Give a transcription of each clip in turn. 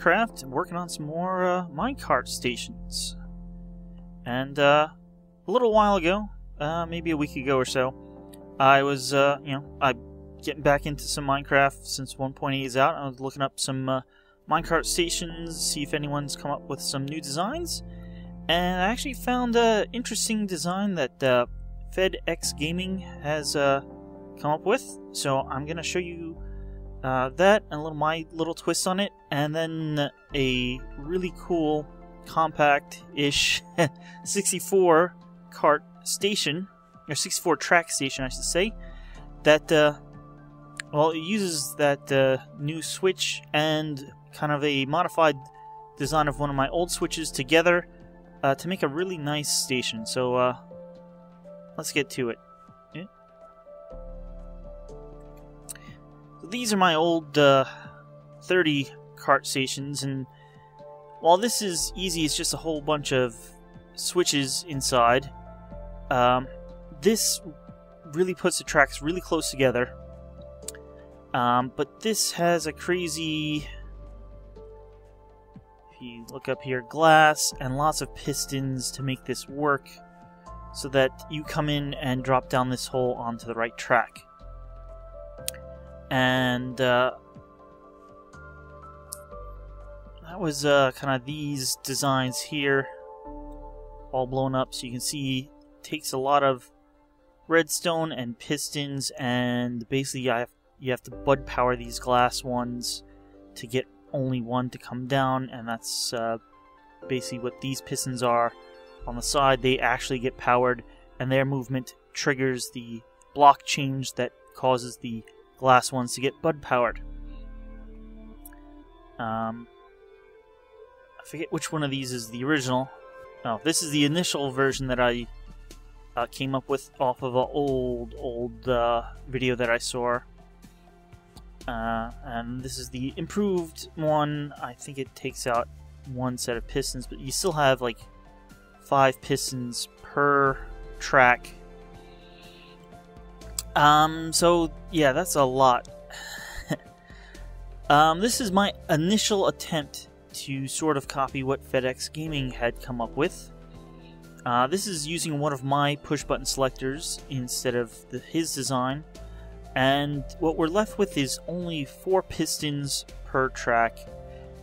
Minecraft, working on some more minecart stations. And a little while ago, maybe a week ago or so, I was, I'm getting back into some Minecraft since 1.8 is out. I was looking up some minecart stations, see if anyone's come up with some new designs. And I actually found an interesting design that FedX Gaming has come up with. So I'm going to show you that and my little twist on it, and then a really cool compact-ish 64 cart station, or 64 track station I should say, that well, it uses that new switch and kind of a modified design of one of my old switches together to make a really nice station. So let's get to it. These are my old 30 cart stations, and while this is easy, it's just a whole bunch of switches inside. This really puts the tracks really close together, but this has a crazy, if you look up here, glass and lots of pistons to make this work so that you come in and drop down this hole onto the right track. And that was kind of these designs here, all blown up, so you can see it takes a lot of redstone and pistons, and basically you have to bud power these glass ones to get only one to come down, and that's basically what these pistons are on the side. They actually get powered, and their movement triggers the block change that causes the glass ones to get bud powered. I forget which one of these is the original. Oh, this is the initial version that I came up with off of an old video that I saw. And this is the improved one. I think it takes out one set of pistons, but you still have like 5 pistons per track. So yeah, that's a lot. This is my initial attempt to sort of copy what FedX Gaming had come up with. This is using one of my push button selectors instead of his design, and what we're left with is only 4 pistons per track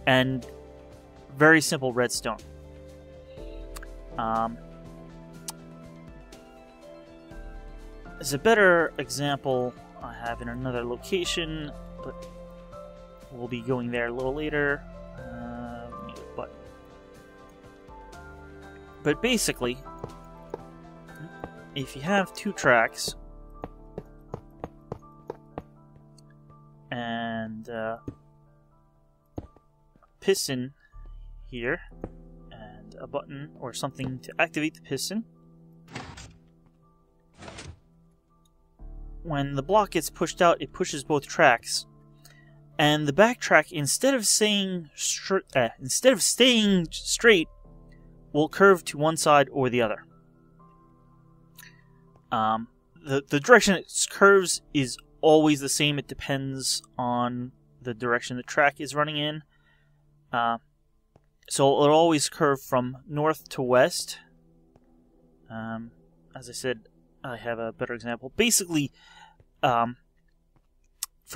and very simple redstone. As a better example I have in another location, but we'll be going there a little later. But basically, if you have 2 tracks and a piston here and a button or something to activate the piston, when the block gets pushed out, it pushes both tracks, and the back track, instead of staying straight, will curve to one side or the other. The direction it curves is always the same. It depends on the direction the track is running in. So it'll always curve from north to west. As I said, I have a better example. Basically, from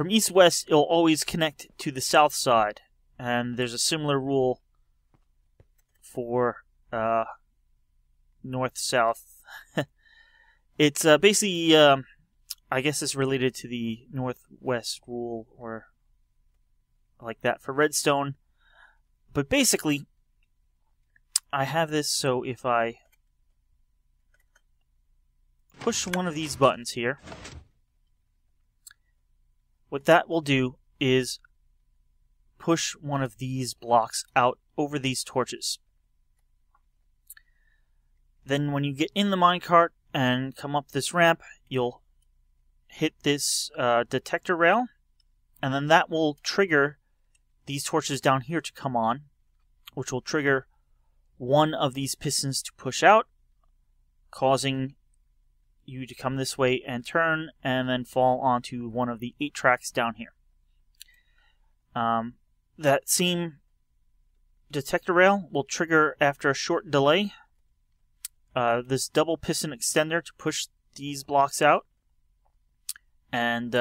east-west, it'll always connect to the south side, and there's a similar rule for north-south. It's basically, I guess it's related to the northwest rule, or like that for redstone. But basically, I have this so if I push one of these buttons here, what that will do is push one of these blocks out over these torches. Then when you get in the minecart and come up this ramp, you'll hit this detector rail, and then that will trigger these torches down here to come on, which will trigger one of these pistons to push out, causing you to come this way and turn, and then fall onto one of the 8 tracks down here. That same detector rail will trigger after a short delay. This double piston extender to push these blocks out and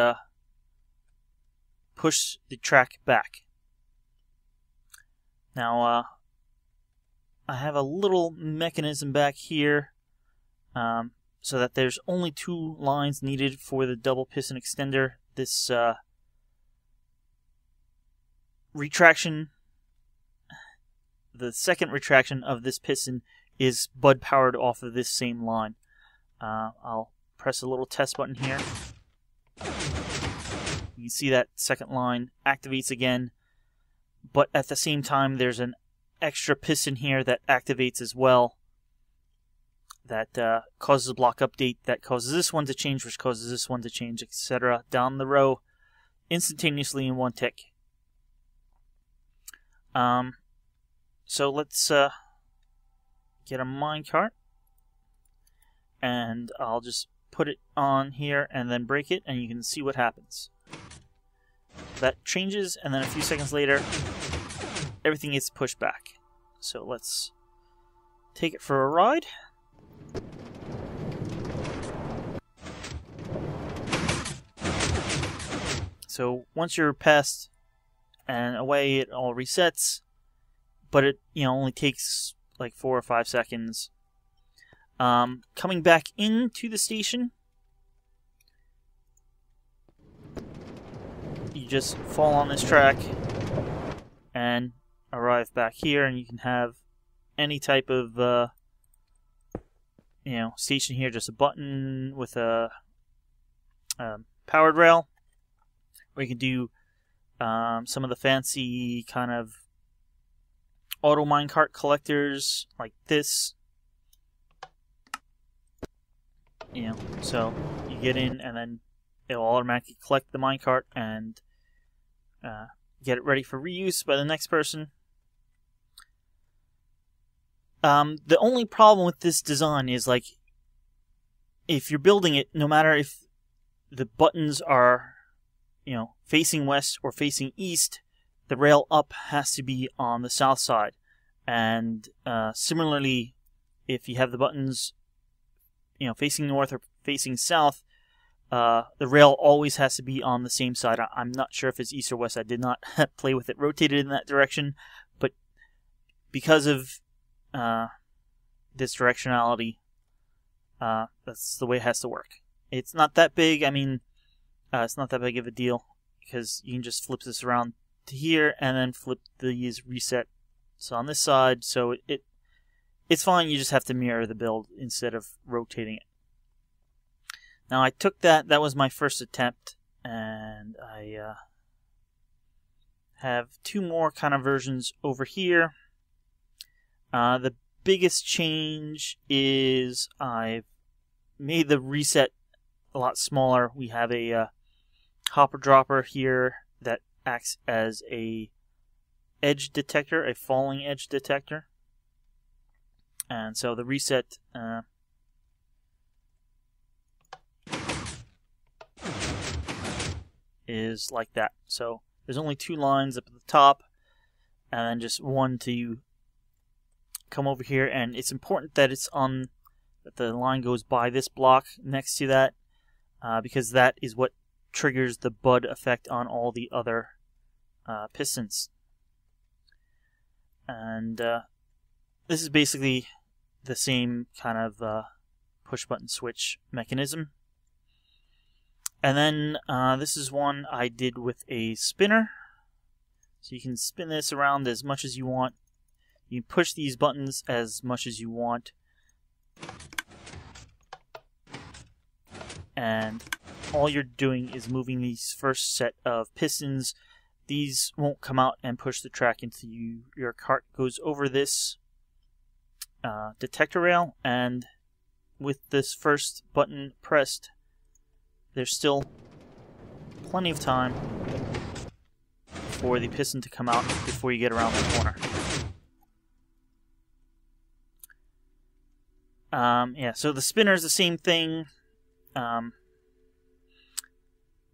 push the track back. Now, I have a little mechanism back here so that there's only 2 lines needed for the double piston extender. This retraction, the second retraction of this piston is bud powered off of this same line. I'll press a little test button here. You can see that second line activates again, but at the same time there's an extra piston here that activates as well, that causes a block update, that causes this one to change, which causes this one to change, etc. down the row instantaneously in one tick. So let's get a minecart, and I'll just put it on here and then break it, and you can see what happens. That changes, and then a few seconds later everything gets pushed back. So let's take it for a ride. So once you're past and away, it all resets, but it only takes like 4 or 5 seconds. Coming back into the station, you just fall on this track and arrive back here, and you can have any type of station here, just a button with a powered rail, or you can do some of the fancy kind of auto minecart collectors like this. So you get in and then it'll automatically collect the minecart and get it ready for reuse by the next person. The only problem with this design is, like, if you're building it, no matter if the buttons are, facing west or facing east, the rail up has to be on the south side. And similarly, if you have the buttons, facing north or facing south, the rail always has to be on the same side. I'm not sure if it's east or west. I did not play with it rotated in that direction, but because of this directionality, that's the way it has to work. It's not that big. I mean, it's not that big of a deal, because you can just flip this around to here and then flip these reset. So on this side, so it's fine. You just have to mirror the build instead of rotating it. Now I took that was my first attempt, and I have 2 more kind of versions over here. The biggest change is I've made the reset a lot smaller. We have a hopper dropper here that acts as a edge detector, a falling edge detector, and so the reset is like that. So there's only 2 lines up at the top, and then just one to come over here, and it's important that that the line goes by this block next to that, because that is what triggers the bud effect on all the other pistons. And this is basically the same kind of push button switch mechanism. And then this is one I did with a spinner. So you can spin this around as much as you want. You can push these buttons as much as you want. And all you're doing is moving these first set of pistons. These won't come out and push the track until your cart goes over this detector rail, and with this first button pressed, there's still plenty of time for the piston to come out before you get around the corner. Yeah, so the spinner is the same thing.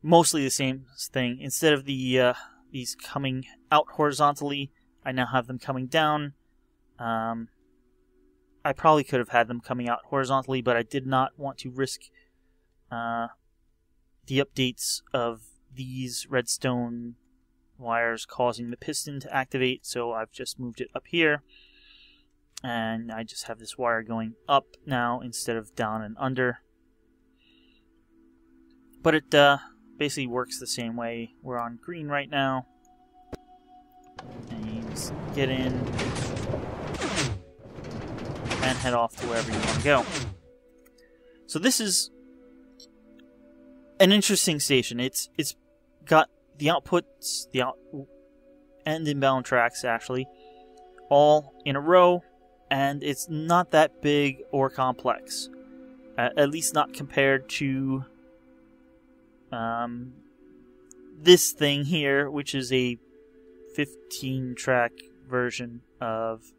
Mostly the same thing. Instead of these coming out horizontally, I now have them coming down. I probably could have had them coming out horizontally, but I did not want to risk the updates of these redstone wires causing the piston to activate, so I've just moved it up here. And I just have this wire going up now instead of down and under. But it basically works the same way. We're on green right now. And you just get in and head off to wherever you want to go. So this is an interesting station. It's got the outputs, and inbound tracks actually, all in a row, and it's not that big or complex. At least not compared to this thing here, which is a 15-track version of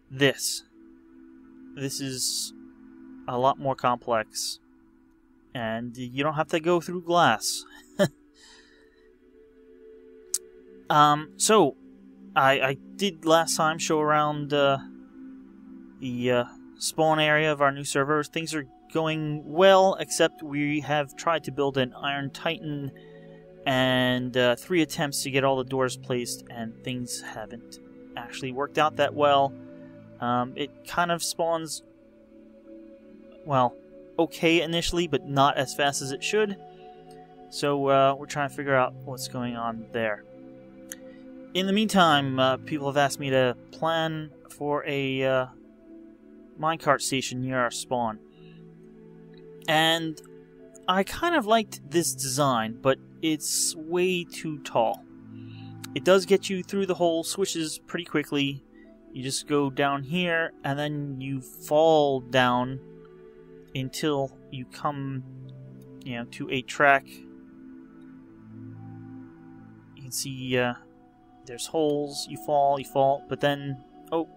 this. This is a lot more complex, and you don't have to go through glass. So I did last time show around the spawn area of our new server. Things are going well, except we have tried to build an Iron Titan and 3 attempts to get all the doors placed, and things haven't actually worked out that well. It kind of spawns, well, okay initially, but not as fast as it should. So we're trying to figure out what's going on there. In the meantime, people have asked me to plan for a minecart station near our spawn. And I kind of liked this design, but it's way too tall. It does get you through the whole switches pretty quickly. You just go down here, and then you fall down until you come, to a track. You can see there's holes. You fall, but then, oh,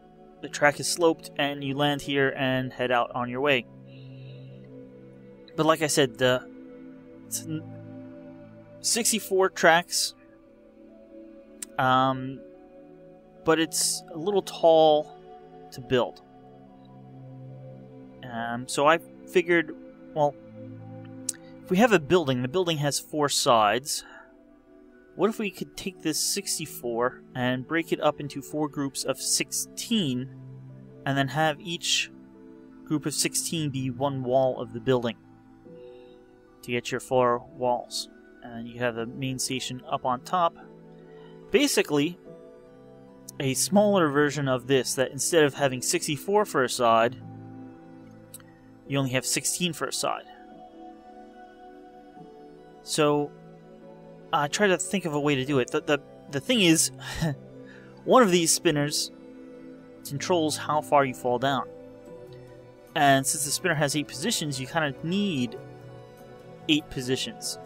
the track is sloped, and you land here and head out on your way. But like I said, it's 64 tracks, but it's a little tall to build. So I figured, well, if we have a building, the building has 4 sides. What if we could take this 64 and break it up into 4 groups of 16, and then have each group of 16 be one wall of the building to get your 4 walls. And you have the main station up on top. Basically, a smaller version of this, that instead of having 64 for a side, you only have 16 for a side. So I try to think of a way to do it. The thing is, one of these spinners controls how far you fall down. And since the spinner has 8 positions, you kind of need 8 positions.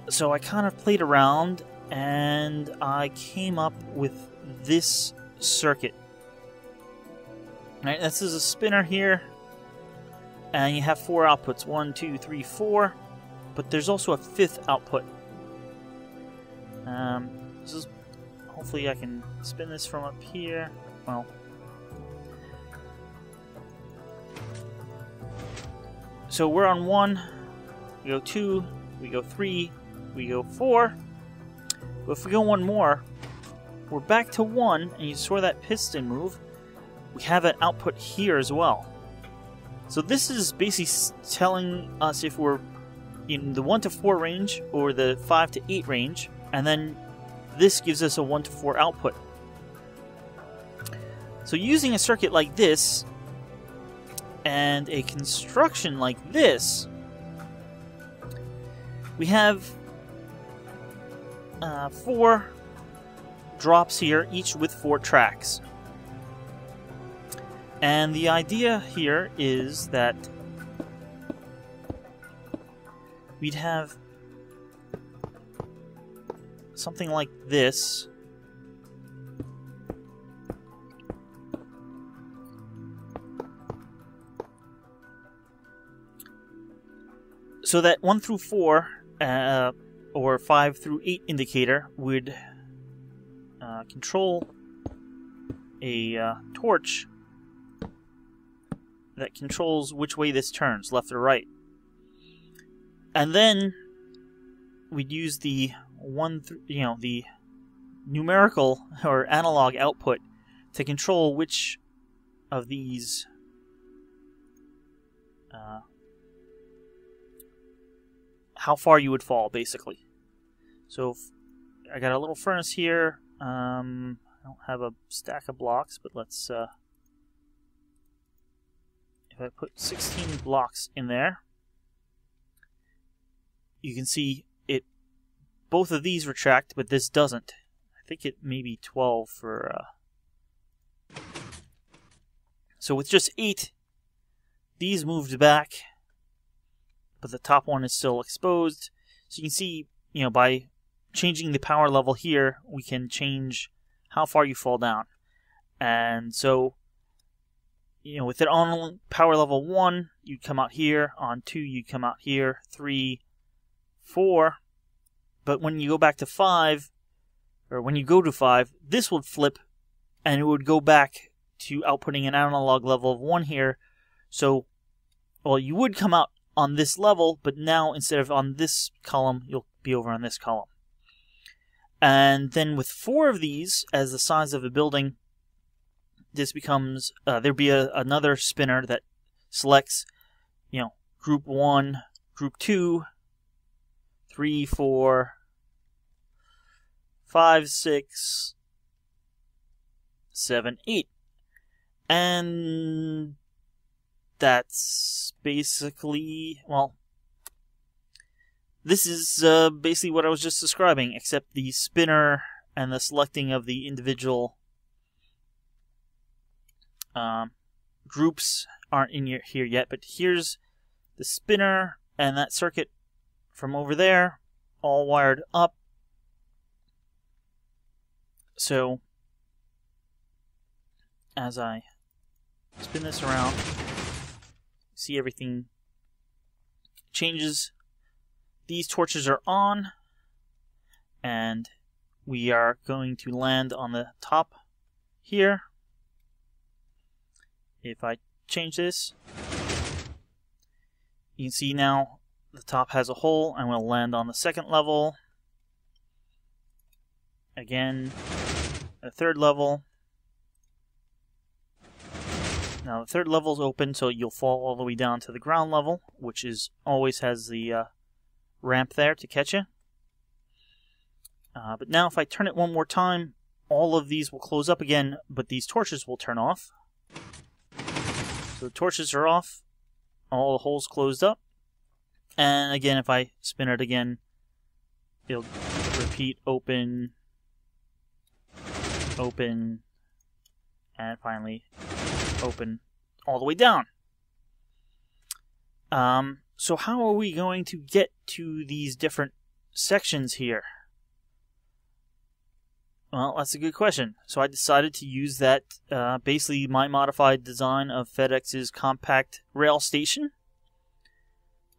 So I kind of played around, and I came up with this circuit. Right, this is a spinner here, and you have 4 outputs, 1, 2, 3, 4. But there's also a 5th output. This is, hopefully I can spin this from up here. Well, so we're on 1, we go 2, we go 3, we go 4. But if we go 1 more, we're back to 1, and you saw that piston move. We have an output here as well. So this is basically telling us if we're in the 1 to 4 range or the 5 to 8 range, and then this gives us a 1 to 4 output. So using a circuit like this and a construction like this, we have 4 drops here, each with 4 tracks. And the idea here is that we'd have something like this. So that 1 through 4 or 5 through 8 indicator would control a torch that controls which way this turns, left or right. And then we'd use the the numerical or analog output to control which of these how far you would fall, basically. So if I got a little furnace here. I don't have a stack of blocks, but let's if I put 16 blocks in there, you can see it. Both of these retract, but this doesn't. I think it may be 12 for. So with just 8, these moved back, but the top one is still exposed. So you can see, by changing the power level here, we can change how far you fall down. And so, with it on power level 1, you'd come out here. On 2, you'd come out here. 3, 4. But when you go back to 5, or when you go to 5, this would flip, and it would go back to outputting an analog level of 1 here. So, well, you would come out on this level, but now instead of on this column, you'll be over on this column. And then with 4 of these as the size of a building, this becomes, there'd be another spinner that selects, group 1, group 2, 3, 4, 5, 6, 7, 8. And that's basically, well, this is basically what I was just describing, except the spinner and the selecting of the individual groups aren't in here yet, but here's the spinner and that circuit from over there, all wired up. So, as I spin this around, see everything changes. These torches are on, and we are going to land on the top here. If I change this, you can see now the top has a hole. I'm going to land on the second level. Again, the third level. Now the third level is open, so you'll fall all the way down to the ground level, which is always has the ramp there to catch you. But now if I turn it one more time, all of these will close up again, but these torches will turn off. So the torches are off, all the holes closed up, and again if I spin it again, it'll repeat open, open, and finally open all the way down. So how are we going to get to these different sections here? Well, that's a good question. So I decided to use that, basically my modified design of FedEx's compact rail station.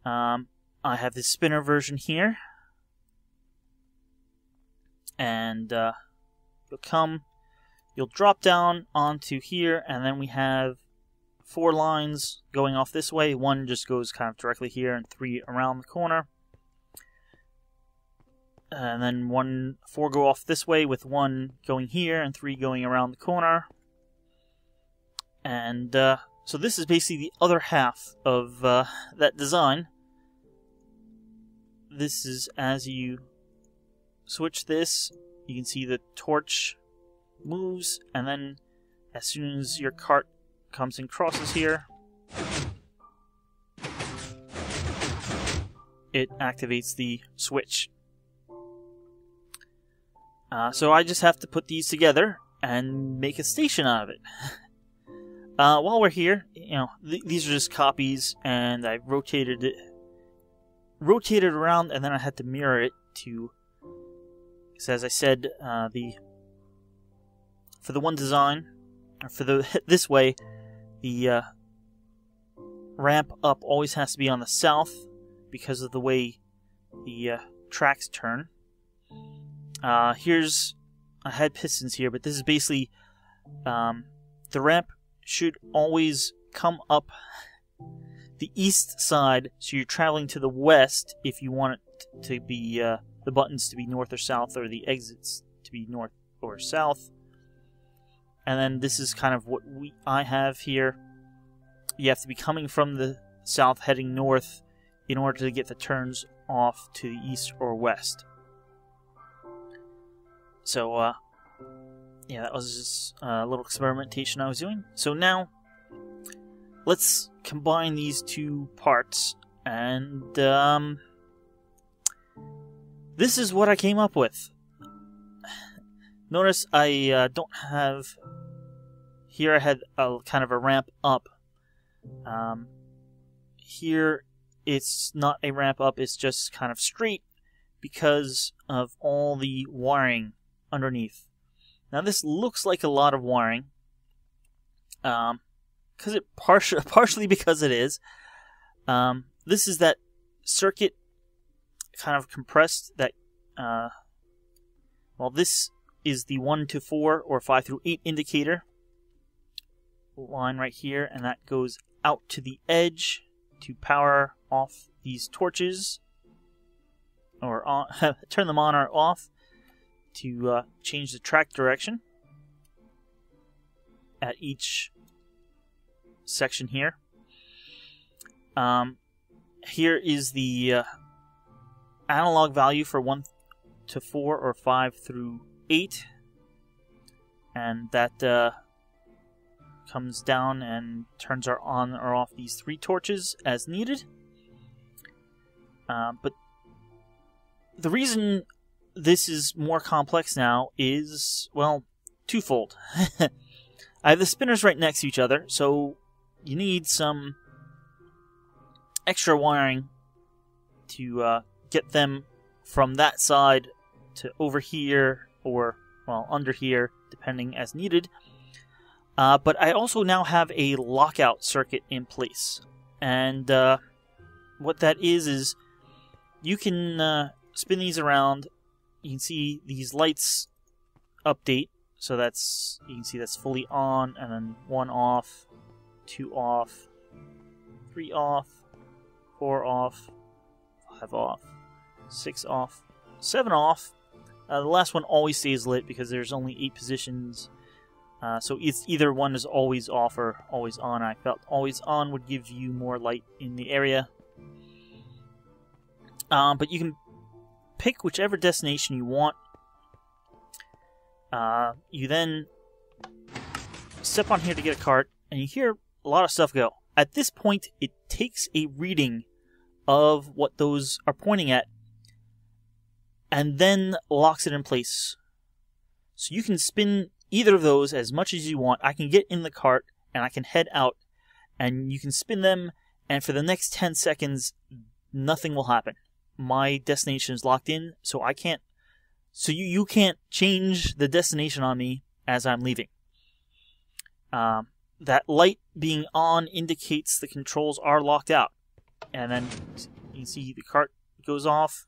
I have this spinner version here. And you'll drop down onto here, and then we have 4 lines going off this way. 1 just goes kind of directly here, and 3 around the corner. And then 4 go off this way, with 1 going here and 3 going around the corner. And so this is basically the other half of that design. This is as you switch this, you can see the torch moves, and then as soon as your cart comes and crosses here, it activates the switch. So I just have to put these together and make a station out of it. While we're here, these are just copies, and I rotated around, and then I had to mirror it to, because as I said, for the one design, or for this way, the ramp up always has to be on the south because of the way the tracks turn. Here's I had pistons here, but this is basically the ramp should always come up the east side, so you're traveling to the west if you want it to be the buttons to be north or south, or the exits to be north or south. And then this is kind of what I have here. You have to be coming from the south heading north in order to get the turns off to the east or west. So yeah, that was just a little experimentation I was doing. So now let's combine these two parts, and this is what I came up with. Notice I don't have... Here I had a kind of a ramp up. Here it's not a ramp up, it's just kind of straight because of all the wiring underneath. Now this looks like a lot of wiring. Because it partially because it is. This is that circuit kind of compressed. That well, this is the 1 to 4 or 5 through 8 indicator line right here, and that goes out to the edge to power off these torches, or on, turn them on or off to change the track direction at each section here. Here is the analog value for 1 to 4 or 5 through 8, and that comes down and turns on or off these 3 torches as needed. But the reason this is more complex now is, well, twofold. I have the spinners right next to each other, so you need some extra wiring to get them from that side to over here, or, well, under here, depending as needed. But I also now have a lockout circuit in place. And what that is you can spin these around. You can see these lights update. So that's, you can see that's fully on, and then 1 off, 2 off, 3 off, 4 off, 5 off, 6 off, 7 off. The last one always stays lit because there's only 8 positions. So it's either one is always off or always on. I felt always on would give you more light in the area. But you can pick whichever destination you want. You then step on here to get a cart, and you hear a lot of stuff go. At this point, it takes a reading of what those are pointing at, and then locks it in place. So you can spin either of those as much as you want. I can get in the cart, and I can head out, and you can spin them, and for the next 10 seconds, nothing will happen. My destination is locked in, so I can't. So you can't change the destination on me as I'm leaving. That light being on indicates the controls are locked out. And then you can see the cart goes off.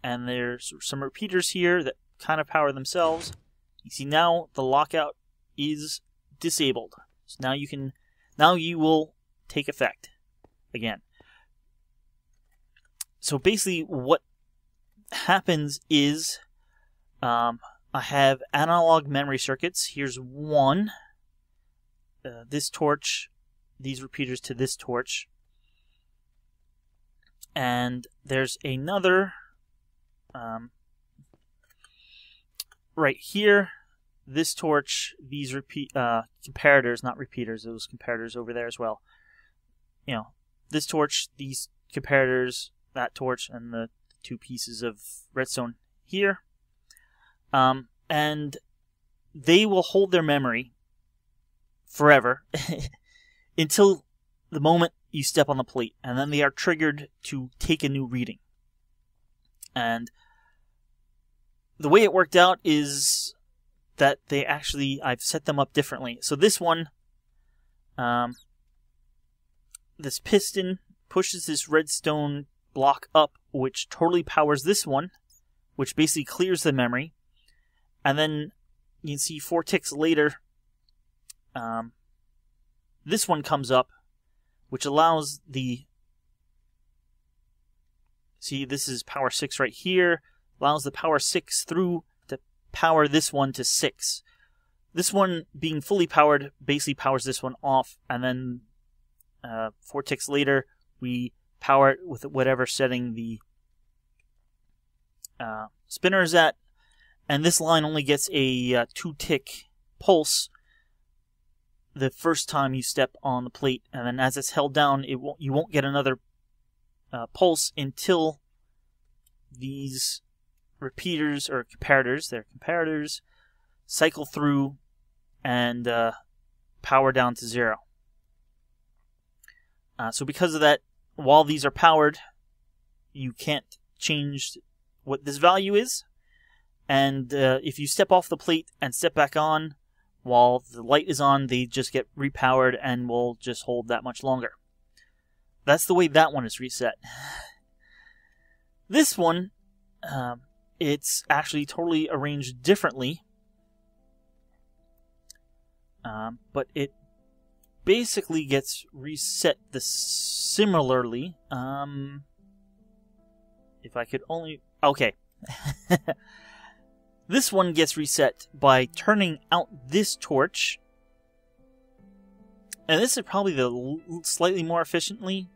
And there's some repeaters here that kind of power themselves. You see now the lockout is disabled. So now you will take effect again. So basically what happens is I have analog memory circuits. Here's one. This torch, these repeaters to this torch. And there's another right here. This torch, these comparators, not repeaters, those comparators over there as well. You know, this torch, these comparators, that torch, and the 2 pieces of redstone here. And they will hold their memory forever until the moment you step on the plate, and then they are triggered to take a new reading. And the way it worked out is that they actually, I've set them up differently. So this one, this piston pushes this redstone block up, which totally powers this one, which basically clears the memory. And then you can see 4 ticks later, this one comes up, which allows the... See, this is power 6 right here. Allows the power 6 through to power this one to 6. This one being fully powered basically powers this one off, and then 4 ticks later we power it with whatever setting the spinner is at, and this line only gets a 2-tick pulse the first time you step on the plate, and then as it's held down, you won't get another pulse until these repeaters or comparators, they're comparators, cycle through and power down to 0. So because of that, while these are powered, you can't change what this value is. And if you step off the plate and step back on, while the light is on, they just get repowered and will just hold that much longer. That's the way that one is reset. This one, it's actually totally arranged differently. But it basically gets reset similarly. If I could only... Okay. This one gets reset by turning out this torch. And this is probably the slightly more efficient way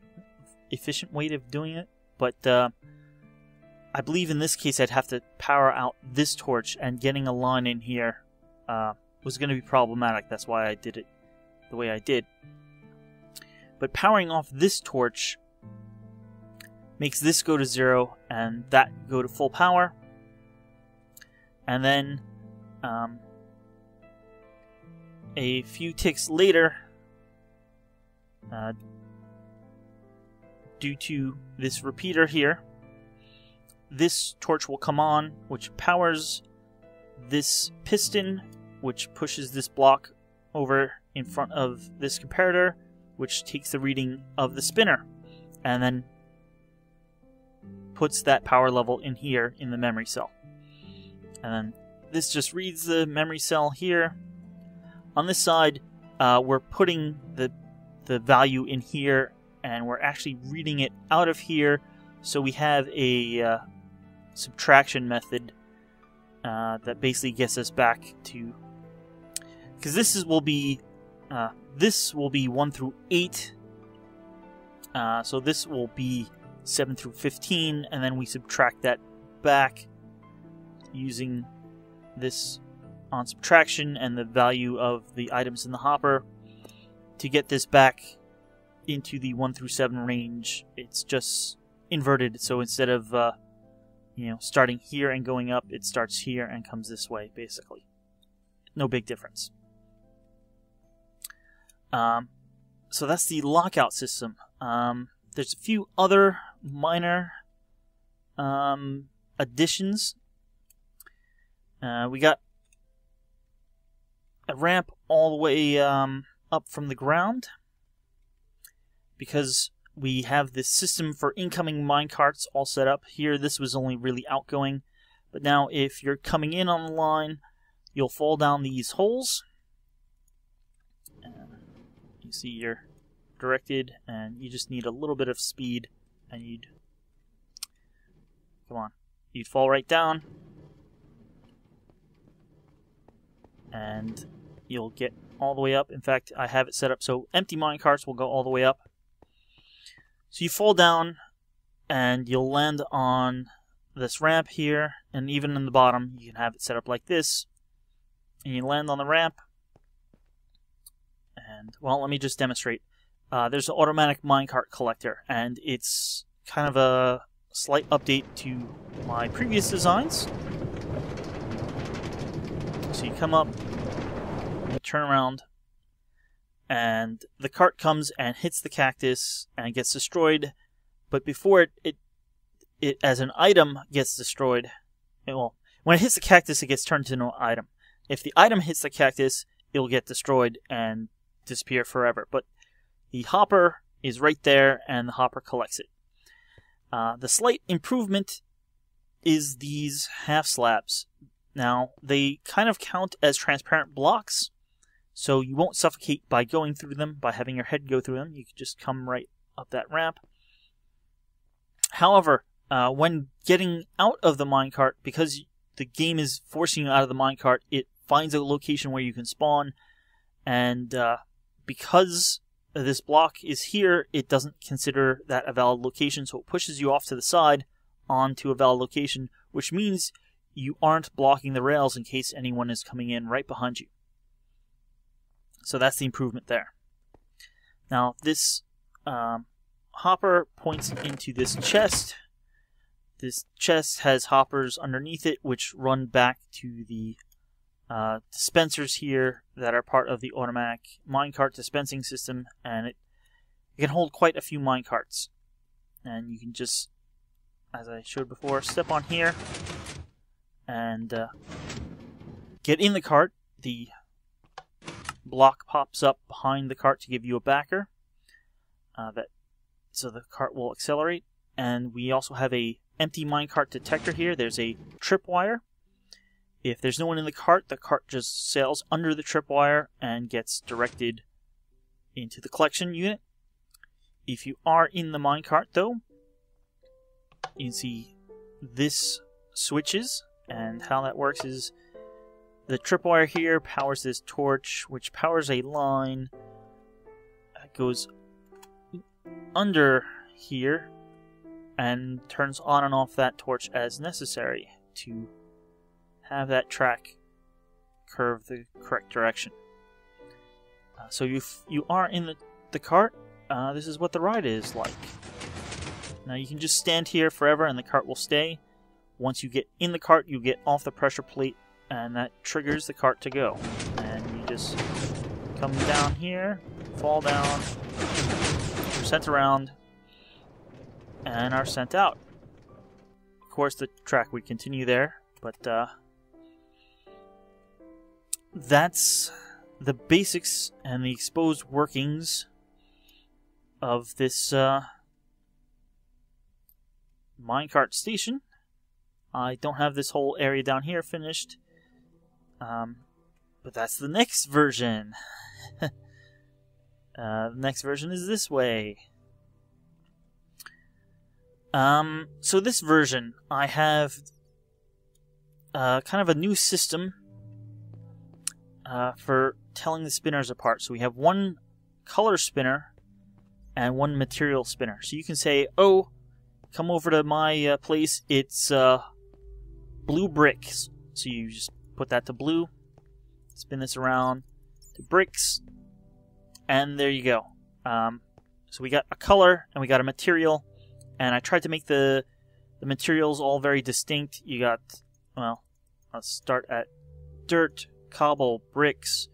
of doing it. But I believe in this case I'd have to power out this torch, and getting a line in here was going to be problematic. That's why I did it the way I did. But powering off this torch makes this go to 0 and that go to full power. And then a few ticks later, due to this repeater here, this torch will come on, which powers this piston, which pushes this block over in front of this comparator, which takes the reading of the spinner, and then puts that power level in here in the memory cell. And then this just reads the memory cell here. On this side, we're putting the value in here, and we're actually reading it out of here, so we have a subtraction method that basically gets us back to... Because this will be 1 through 8, so this will be 7 through 15, and then we subtract that back using this on subtraction and the value of the items in the hopper to get this back into the 1 through 7 range. It's just inverted, so instead of starting here and going up, it starts here and comes this way, basically. No big difference. So that's the lockout system. There's a few other minor additions. We got a ramp all the way up from the ground, because we have this system for incoming minecarts all set up. Here, this was only really outgoing, but now if you're coming in on the line, you'll fall down these holes. You see you're directed, and you just need a little bit of speed, and you'd fall right down, and you'll get all the way up. In fact, I have it set up so empty minecarts will go all the way up. So you fall down, and you'll land on this ramp here, and even in the bottom, you can have it set up like this, and you land on the ramp. And, well, let me just demonstrate. There's an automatic minecart collector, and it's kind of a slight update to my previous designs. So you come up, you turn around, and the cart comes and hits the cactus and gets destroyed. But before it as an item gets destroyed, well, when it hits the cactus, it gets turned into an item. If the item hits the cactus, it'll get destroyed and disappear forever. But the hopper is right there, and the hopper collects it. The slight improvement is these half slabs. Now, they kind of count as transparent blocks, so you won't suffocate by going through them, by having your head go through them. You can just come right up that ramp. However, when getting out of the minecart, because the game is forcing you out of the minecart, it finds a location where you can spawn, and because this block is here, it doesn't consider that a valid location, so it pushes you off to the side onto a valid location, which means you aren't blocking the rails in case anyone is coming in right behind you. So that's the improvement there. Now this hopper points into this chest. This chest has hoppers underneath it which run back to the dispensers here that are part of the automatic minecart dispensing system, and it can hold quite a few minecarts. And you can just, as I showed before, step on here and get in the cart. The block pops up behind the cart to give you a backer, so the cart will accelerate. And we also have a empty minecart detector here. There's a tripwire. If there's no one in the cart just sails under the tripwire and gets directed into the collection unit. If you are in the minecart, though, you can see this switches, and how that works is the tripwire here powers this torch, which powers a line that goes under here and turns on and off that torch as necessary to have that track curve the correct direction. So if you are in the cart, this is what the ride is like. Now you can just stand here forever and the cart will stay. Once you get in the cart, you get off the pressure plate, and that triggers the cart to go. And you just come down here, fall down, you're sent around, and are sent out. Of course, the track would continue there, but that's the basics and the exposed workings of this minecart station. I don't have this whole area down here finished, but that's the next version. The next version is this way. So this version, I have kind of a new system for telling the spinners apart. So we have one color spinner and one material spinner. So you can say, oh, come over to my place, it's blue bricks. So you just put that to blue, spin this around to bricks, and there you go. So we got a color and we got a material, and I tried to make the materials all very distinct. You got, well, let's start at dirt, cobble, bricks.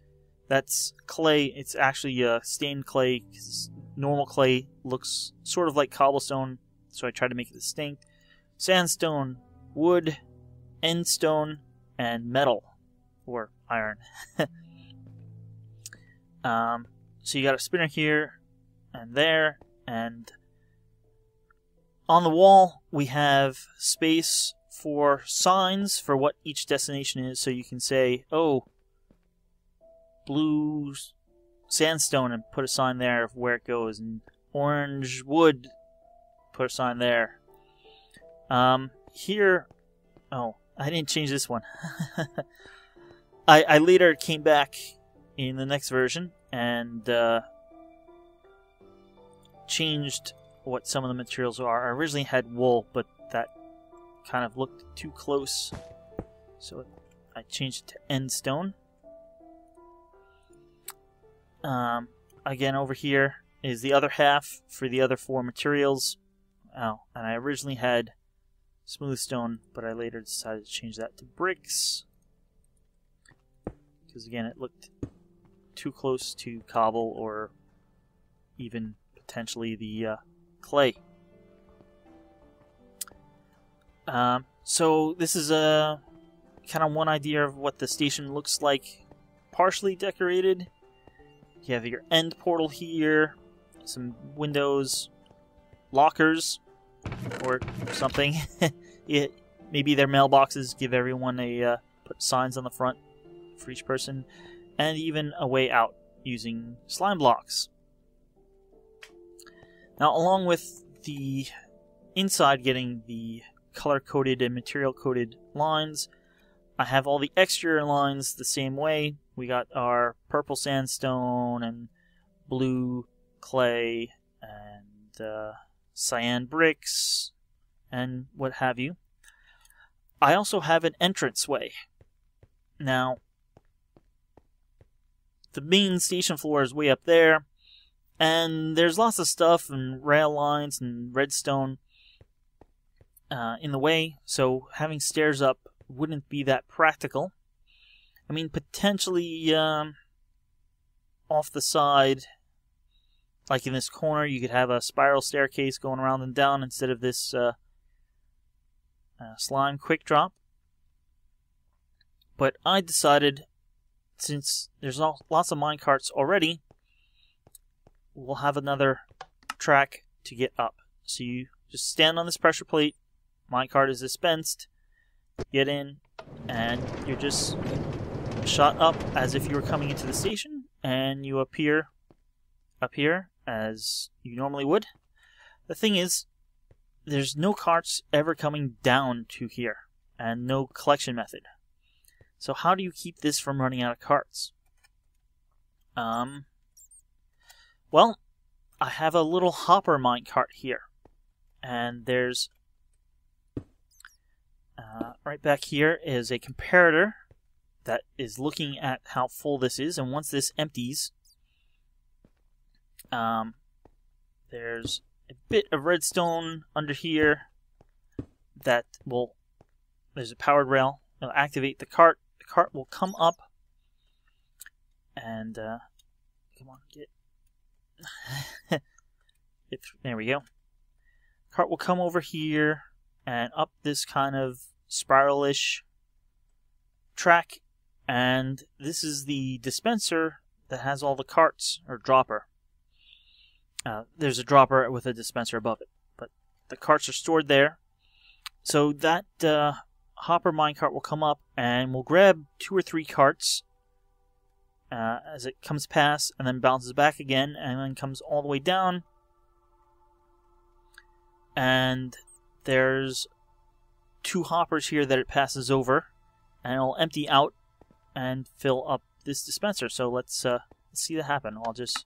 That's clay. It's actually stained clay, because normal clay looks sort of like cobblestone, so I tried to make it distinct. Sandstone, wood, endstone, and metal, or iron. So you got a spinner here and there, and on the wall we have space for signs for what each destination is. So you can say, oh, blue sandstone, and put a sign there of where it goes, and orange wood, put a sign there. Here, oh, I didn't change this one. I later came back in the next version and changed what some of the materials are. I originally had wool, but that kind of looked too close, so I changed it to endstone. Again, over here is the other half for the other four materials. Oh, and I originally had smooth stone, but I later decided to change that to bricks, because again it looked too close to cobble or even potentially the clay. So this is a kind of one idea of what the station looks like, partially decorated. You have your end portal here, some windows, lockers, or something. Maybe their mailboxes give everyone a put signs on the front for each person, and even a way out using slime blocks. Now, along with the inside getting the color-coded and material-coded lines, I have all the exterior lines the same way. We got our purple sandstone and blue clay and cyan bricks and what have you. I also have an entranceway. Now, the main station floor is way up there, and there's lots of stuff and rail lines and redstone in the way, so having stairs up wouldn't be that practical. I mean, potentially off the side, like in this corner, you could have a spiral staircase going around and down instead of this slime quick drop. But I decided, since there's lots of minecarts already, we'll have another track to get up. So you just stand on this pressure plate, minecart is dispensed, get in, and you're just shot up as if you were coming into the station, and you appear up here as you normally would. The thing is, there's no carts ever coming down to here, and no collection method. So how do you keep this from running out of carts? Well, I have a little hopper minecart here, and there's right back here is a comparator that is looking at how full this is, and once this empties, there's a bit of redstone under here that will, there's a powered rail, it'll activate the cart. The cart will come up and come on, there we go. Cart will come over here and up this kind of spiral-ish track, and this is the dispenser that has all the carts, or dropper. There's a dropper with a dispenser above it, but the carts are stored there. So that hopper minecart will come up and we'll grab 2 or 3 carts as it comes past, and then bounces back again, and then comes all the way down. And there's 2 hoppers here that it passes over, and it'll empty out and fill up this dispenser. So let's see that happen. I'll just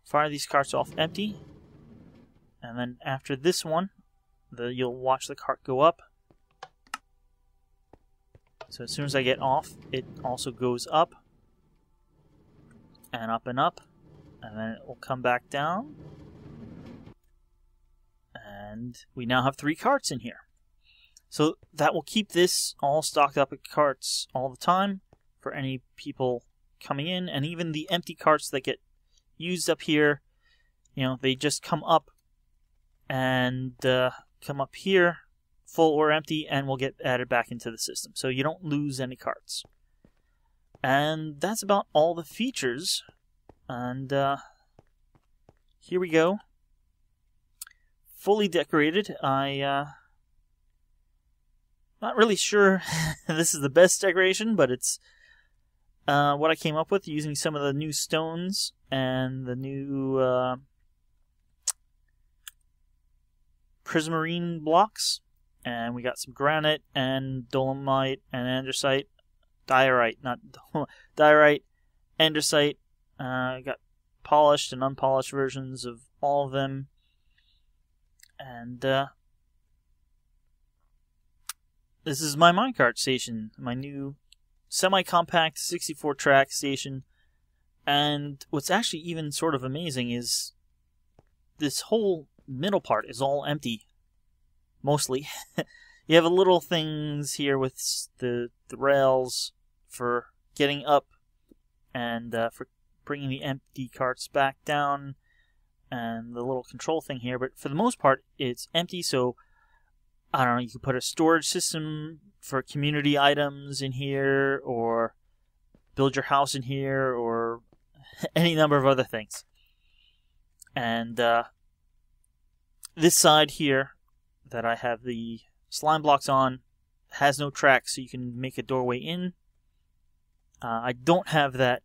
fire these carts off empty, and then after this one, you'll watch the cart go up. So as soon as I get off, it also goes up, and up, and then it will come back down. And we now have 3 carts in here. So that will keep this all stocked up with carts all the time for any people coming in, and even the empty carts that get used up here, you know, they just come up and come up here, full or empty, and will get added back into the system. So you don't lose any carts. And that's about all the features. And here we go. Fully decorated. Not really sure this is the best decoration, but it's what I came up with using some of the new stones and the new prismarine blocks. And we got some granite and dolomite and andesite. Diorite, not diorite, andesite. Got polished and unpolished versions of all of them. And this is my minecart station, my new semi-compact 64-track station. And what's actually even sort of amazing is this whole middle part is all empty, mostly. You have a little things here with the rails for getting up and for bringing the empty carts back down, and the little control thing here, but for the most part it's empty. So I don't know, you could put a storage system for community items in here, or build your house in here, or any number of other things. And this side here that I have the slime blocks on has no track, so you can make a doorway in. I don't have that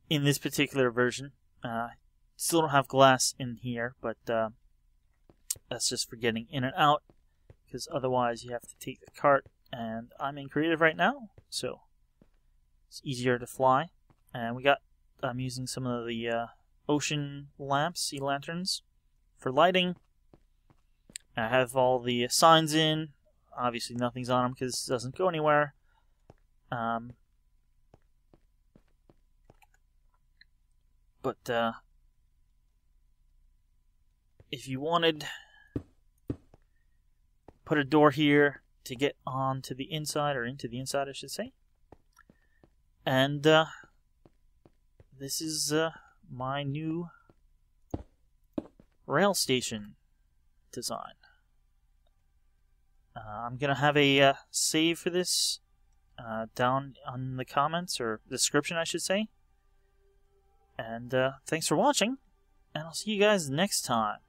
in this particular version. Still don't have glass in here, but that's just for getting in and out, because otherwise you have to take the cart, and I'm in creative right now, so it's easier to fly. And I'm using some of the ocean lamps, sea lanterns, for lighting. I have all the signs in. Obviously nothing's on them because it doesn't go anywhere. But if you wanted, put a door here to get onto the inside, or into the inside I should say. And this is my new rail station design. I'm going to have a save for this down on the comments, or description I should say. And thanks for watching, and I'll see you guys next time.